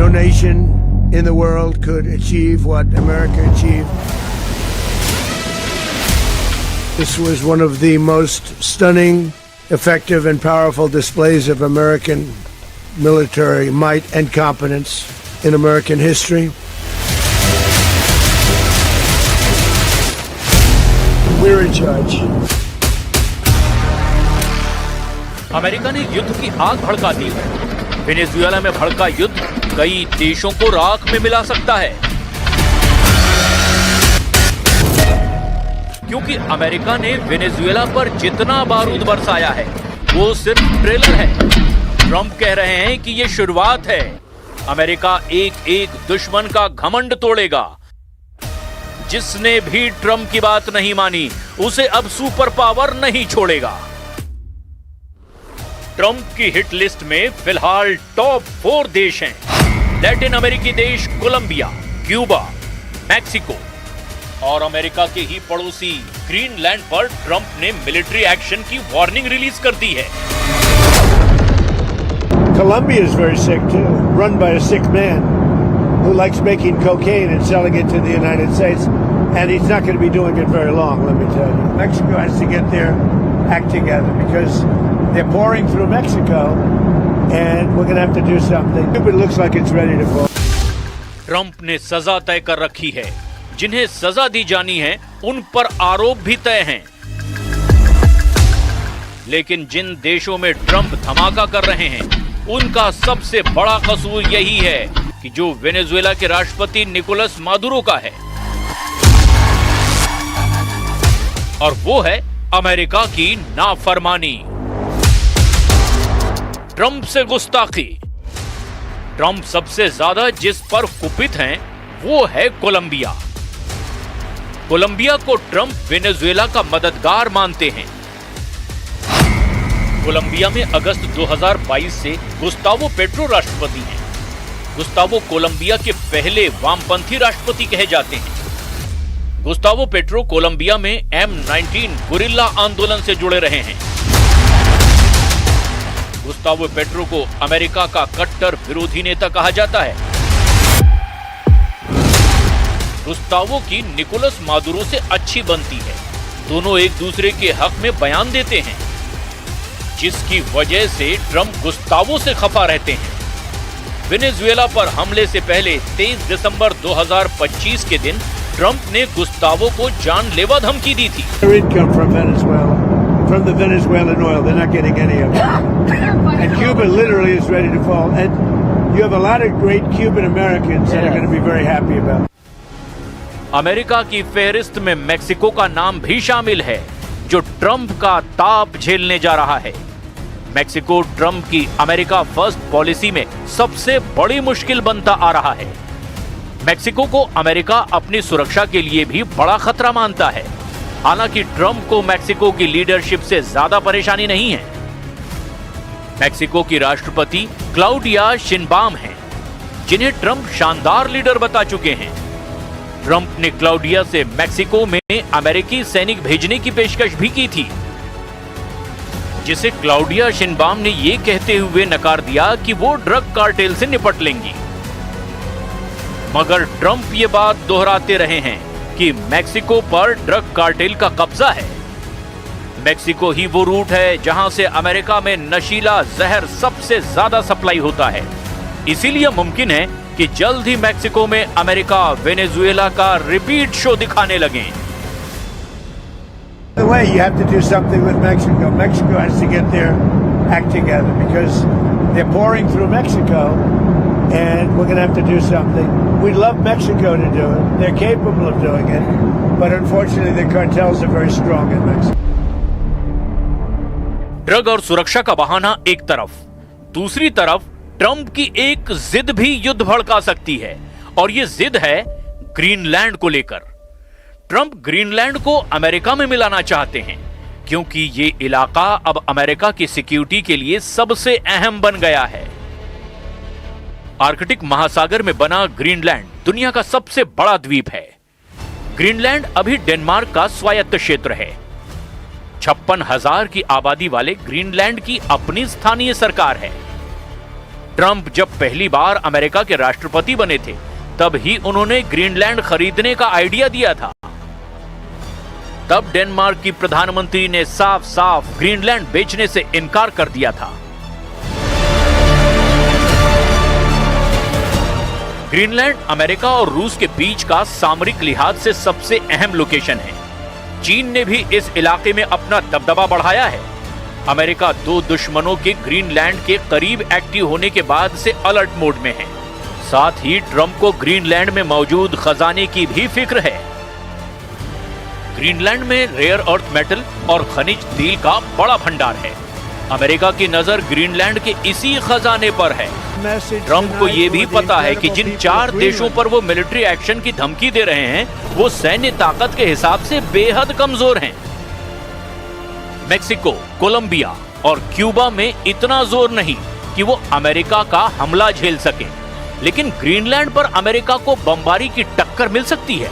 No nation in the world could achieve what America achieved. This was one of the most stunning, effective, and powerful displays of American military might and competence in American history. We're in charge. America ने युद्ध की आग भड़का दी है। Venezuela में भड़का युद्ध कई देशों को राख में मिला सकता है, क्योंकि अमेरिका ने वेनेजुएला पर जितना बारूद बरसाया है वो सिर्फ ट्रेलर है। ट्रंप कह रहे हैं कि ये शुरुआत है। अमेरिका एक एक दुश्मन का घमंड तोड़ेगा। जिसने भी ट्रंप की बात नहीं मानी उसे अब सुपर पावर नहीं छोड़ेगा। ट्रंप की हिट लिस्ट में फिलहाल टॉप 4 देश हैं। लैटिन अमेरिकी देश कोलंबिया, क्यूबा, मैक्सिको और अमेरिका के ही पड़ोसी ग्रीनलैंड पर ट्रंप ने मिलिट्री एक्शन की वार्निंग रिलीज कर दी है। Colombia is very sick too, run by a sick man who likes making cocaine and selling it to the United States, and he's not going to be doing it very long, let me tell you. Mexico has to get their act together because they're pouring through Mexico, and we're going to have to do something. Cuba looks like it's ready to fall. Trump ने सजा तय कर रखी है। जिन्हें सजा दी जानी है उन पर आरोप भी तय हैं। लेकिन जिन देशों में ट्रंप धमाका कर रहे हैं उनका सबसे बड़ा कसूर यही है कि जो वेनेजुएला के राष्ट्रपति निकोलस मादुरो का है, और वो है अमेरिका की नाफरमानी, ट्रंप से गुस्ताखी। ट्रंप सबसे ज्यादा जिस पर कुपित हैं वो है कोलंबिया। कोलंबिया को ट्रंप वेनेजुएला का मददगार मानते हैं। कोलंबिया में अगस्त 2022 से गुस्तावो पेट्रो राष्ट्रपति हैं। गुस्तावो कोलंबिया के पहले वामपंथी राष्ट्रपति कहे जाते हैं। गुस्तावो पेट्रो कोलंबिया में M19 गुरिल्ला आंदोलन से जुड़े रहे हैं। गुस्तावो पेट्रो को अमेरिका का कट्टर विरोधी नेता कहा जाता है। गुस्तावो की निकोलस मादुरो से अच्छी बनती है। दोनों एक दूसरे के हक में बयान देते हैं, जिसकी वजह से ट्रंप गुस्तावो से खफा रहते हैं। वेनेजुएला पर हमले से पहले 23 दिसंबर 2025 के दिन ट्रंप ने गुस्तावो को जानलेवा धमकी दी थी। From the Venezuelan oil, they're not getting any of it. And Cuba literally is ready to fall. And you have a lot of great Cuban Americans that are going to be very happy about it. America की फेहरिस्त में Mexico का नाम भी शामिल है, जो Trump का ताप झेलने जा रहा है। मैक्सिको ट्रंप की अमेरिका फर्स्ट पॉलिसी में सबसे बड़ी मुश्किल बनता आ रहा है। मैक्सिको को अमेरिका अपनी सुरक्षा के लिए भी बड़ा खतरा मानता है। हालांकि ट्रंप को मैक्सिको की लीडरशिप से ज्यादा परेशानी नहीं है। मैक्सिको की राष्ट्रपति क्लाउडिया शिनबाम हैं, जिन्हें ट्रंप शानदार लीडर बता चुके हैं। ट्रंप ने क्लाउडिया से मैक्सिको में अमेरिकी सैनिक भेजने की पेशकश भी की थी, जिसे क्लाउडिया शिनबाम ने यह कहते हुए नकार दिया कि वो ड्रग कार्टेल से निपट लेंगी। मगर ट्रंप ये बात दोहराते रहे हैं कि मैक्सिको पर ड्रग कार्टेल का कब्जा है। मैक्सिको ही वो रूट है जहां से अमेरिका में नशीला जहर सबसे ज्यादा सप्लाई होता है। इसीलिए मुमकिन है कि जल्द ही मैक्सिको में अमेरिका वेनेजुएला का रिपीट शो दिखाने लगे। The way you have to do something with Mexico. Mexico has to get their act together because they're pouring through Mexico, and we're going to have to do something. We'd love Mexico to do it. They're capable of doing it, but unfortunately the cartels are very strong in Mexico. Drug और सुरक्षा का बहाना एक तरफ, दूसरी तरफ Trump की एक जिद भी युद्ध भड़का सकती है, और ये जिद है ग्रीनलैंड को लेकर। ट्रंप ग्रीनलैंड को अमेरिका में मिलाना चाहते हैं, क्योंकि ये इलाका अब अमेरिका की सिक्योरिटी के लिए सबसे अहम बन गया है। आर्कटिक महासागर में बना ग्रीनलैंड दुनिया का सबसे बड़ा द्वीप है। ग्रीनलैंड अभी डेनमार्क का स्वायत्त क्षेत्र है। 56,000 की आबादी वाले ग्रीनलैंड की अपनी स्थानीय सरकार है। ट्रंप जब पहली बार अमेरिका के राष्ट्रपति बने थे तब ही उन्होंने ग्रीनलैंड खरीदने का आइडिया दिया था। तब डेनमार्क की प्रधानमंत्री ने साफ साफ ग्रीनलैंड बेचने से इनकार कर दिया था। ग्रीनलैंड अमेरिका और रूस के बीच का सामरिक लिहाज से सबसे अहम लोकेशन है। चीन ने भी इस इलाके में अपना दबदबा बढ़ाया है। अमेरिका दो दुश्मनों के ग्रीनलैंड के करीब एक्टिव होने के बाद से अलर्ट मोड में है। साथ ही ट्रंप को ग्रीनलैंड में मौजूद खजाने की भी फिक्र है। ग्रीनलैंड में रेयर अर्थ मेटल और खनिज तेल का बड़ा भंडार है। अमेरिका की नजर ग्रीनलैंड के इसी खजाने पर है। ट्रंप को यह भी पता है कि जिन 4 देशों पर वो मिलिट्री एक्शन की धमकी दे रहे हैं वो सैन्य ताकत के हिसाब से बेहद कमजोर हैं। मेक्सिको, कोलंबिया और क्यूबा में इतना जोर नहीं कि वो अमेरिका का हमला झेल सके, लेकिन ग्रीनलैंड पर अमेरिका को बमबारी की टक्कर मिल सकती है,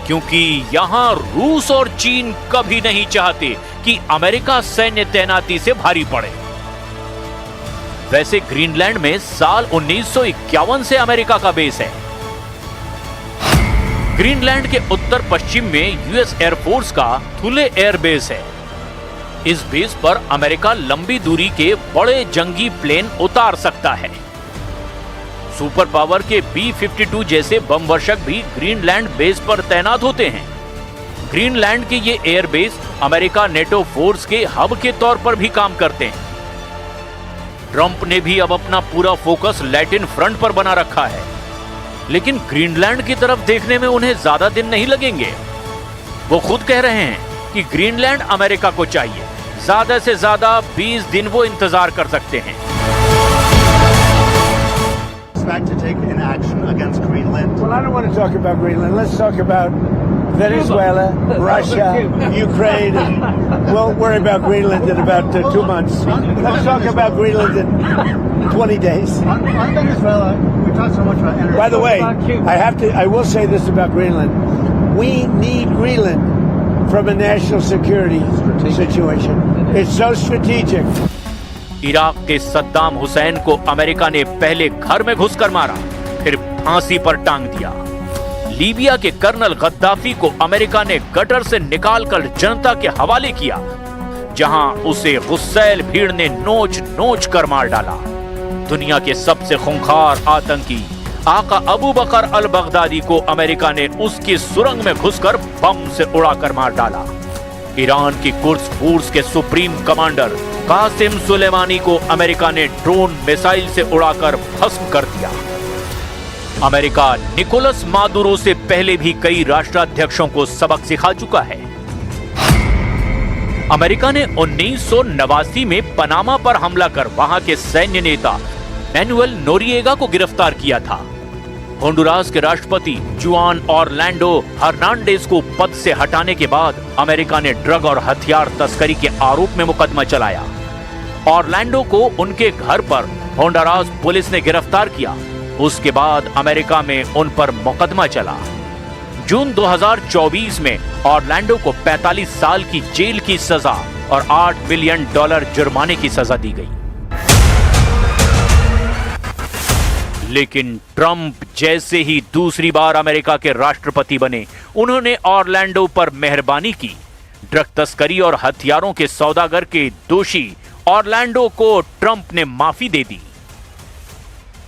क्योंकि यहां रूस और चीन कभी नहीं चाहते कि अमेरिका सैन्य तैनाती से भारी पड़े। वैसे ग्रीनलैंड में साल 1951 से अमेरिका का बेस है। ग्रीनलैंड के उत्तर पश्चिम में यूएस एयरफोर्स का थुले एयर बेस है। इस बेस पर अमेरिका लंबी दूरी के बड़े जंगी प्लेन उतार सकता है। सुपर पावर के B-52 जैसे बम वर्षक भी ग्रीनलैंड बेस पर तैनात होते हैं। ग्रीनलैंड के ये air base America NATO force के हब के तौर पर भी काम करते हैं। ट्रंप ने भी अब अपना पूरा फोकस लैटिन फ्रंट पर बना रखा है, लेकिन ग्रीनलैंड की तरफ देखने में उन्हें ज्यादा दिन नहीं लगेंगे। वो खुद कह रहे हैं कि ग्रीनलैंड अमेरिका को चाहिए, ज्यादा से ज्यादा 20 दिन वो इंतजार कर सकते हैं। To take in action against Greenland. Well, I don't want to talk about Greenland. Let's talk about Venezuela, Russia, Ukraine, and we'll worry about Greenland in about 2 months. Let's talk about Greenland in 20 days. On Venezuela, we talked so much about energy. By the way, I will say this about Greenland. We need Greenland from a national security situation. It's so strategic. Iraq के सद्दाम हुसैन को America ने पहले घर में घुसकर मारा, फिर फांसी पर टांग दिया। लीबिया के कर्नल गद्दाफी को अमेरिका ने गटर से निकालकर जनता के हवाले किया, जहां उसे गुस्सैल भीड़ ने नोच नोच कर मार डाला। दुनिया के सबसे खूंखार आतंकी आका अबू बकर अल बगदादी को अमेरिका ने उसकी सुरंग में घुसकर बम से उड़ाकर मार डाला। ईरान की कुर्स फोर्स के सुप्रीम कमांडर कासिम सुलेमानी को अमेरिका ने ड्रोन मिसाइल से उड़ाकर भस्म कर दिया। अमेरिका निकोलस मादुरो से पहले भी कई राष्ट्राध्यक्षों को सबक सिखा चुका है। अमेरिका ने 1989 में पनामा पर हमला कर वहां के सैन्य नेता मैनुएल नोरिएगा को गिरफ्तार किया था। होंडुरास के राष्ट्रपति जुआन ऑरलैंडो हर्नांडेज को पद से हटाने के बाद अमेरिका ने ड्रग और हथियार तस्करी के आरोप में मुकदमा चलाया। ऑरलैंडो को उनके घर पर होंडुरास पुलिस ने गिरफ्तार किया। उसके बाद अमेरिका में उन पर मुकदमा चला। जून 2024 में ऑरलैंडो को 45 साल की जेल की सजा और $8 मिलियन जुर्माने की सजा दी गई। लेकिन ट्रंप जैसे ही दूसरी बार अमेरिका के राष्ट्रपति बने, उन्होंने ऑरलैंडो पर मेहरबानी की। ड्रग तस्करी और हथियारों के सौदागर के दोषी ऑरलैंडो को ट्रंप ने माफी दे दी।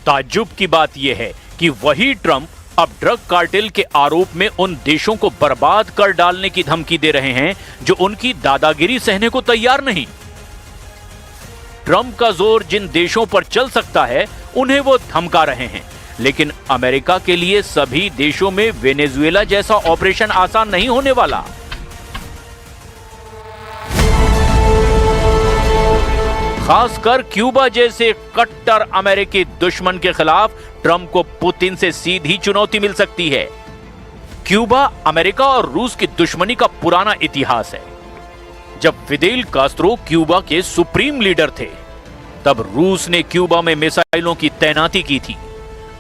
ताज्जुब की बात यह है कि वही ट्रंप अब ड्रग कार्टेल के आरोप में उन देशों को बर्बाद कर डालने की धमकी दे रहे हैं जो उनकी दादागिरी सहने को तैयार नहीं। ट्रंप का जोर जिन देशों पर चल सकता है उन्हें वो धमका रहे हैं, लेकिन अमेरिका के लिए सभी देशों में वेनेजुएला जैसा ऑपरेशन आसान नहीं होने वाला। खासकर क्यूबा जैसे कट्टर अमेरिकी दुश्मन के खिलाफ ट्रंप को पुतिन से सीधी चुनौती मिल सकती है। क्यूबा अमेरिका और रूस की दुश्मनी का पुराना इतिहास है। जब फिदेल कास्त्रो क्यूबा के सुप्रीम लीडर थे, तब रूस ने क्यूबा में मिसाइलों की तैनाती की थी।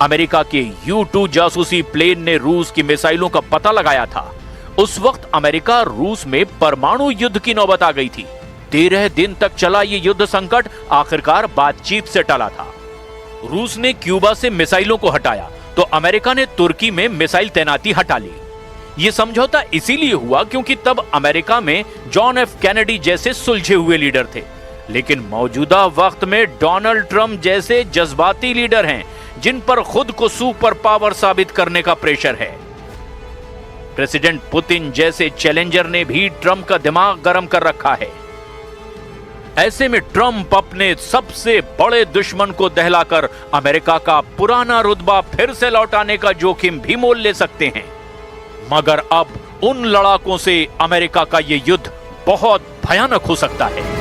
अमेरिका के U-2 जासूसी प्लेन ने रूस की मिसाइलों का पता लगाया था। उस वक्त अमेरिका रूस में परमाणु युद्ध की नौबत आ गई थी। 13 दिन तक चला ये युद्ध संकट आखिरकार बातचीत से टला था। रूस ने क्यूबा से मिसाइलों को हटाया तो अमेरिका ने तुर्की में मिसाइल तैनाती हटा ली। यह समझौता इसीलिए हुआ क्योंकि तब अमेरिका में जॉन एफ कैनेडी जैसे सुलझे हुए लीडर थे, लेकिन मौजूदा वक्त में डोनाल्ड ट्रंप जैसे जज्बाती लीडर हैं जिन पर खुद को सुपर पावर साबित करने का प्रेशर है। प्रेसिडेंट पुतिन जैसे चैलेंजर ने भी ट्रंप का दिमाग गर्म कर रखा है। ऐसे में ट्रंप अपने सबसे बड़े दुश्मन को दहलाकर अमेरिका का पुराना रुतबा फिर से लौटाने का जोखिम भी मोल ले सकते हैं। मगर अब उन लड़ाकों से अमेरिका का यह युद्ध बहुत भयानक हो सकता है।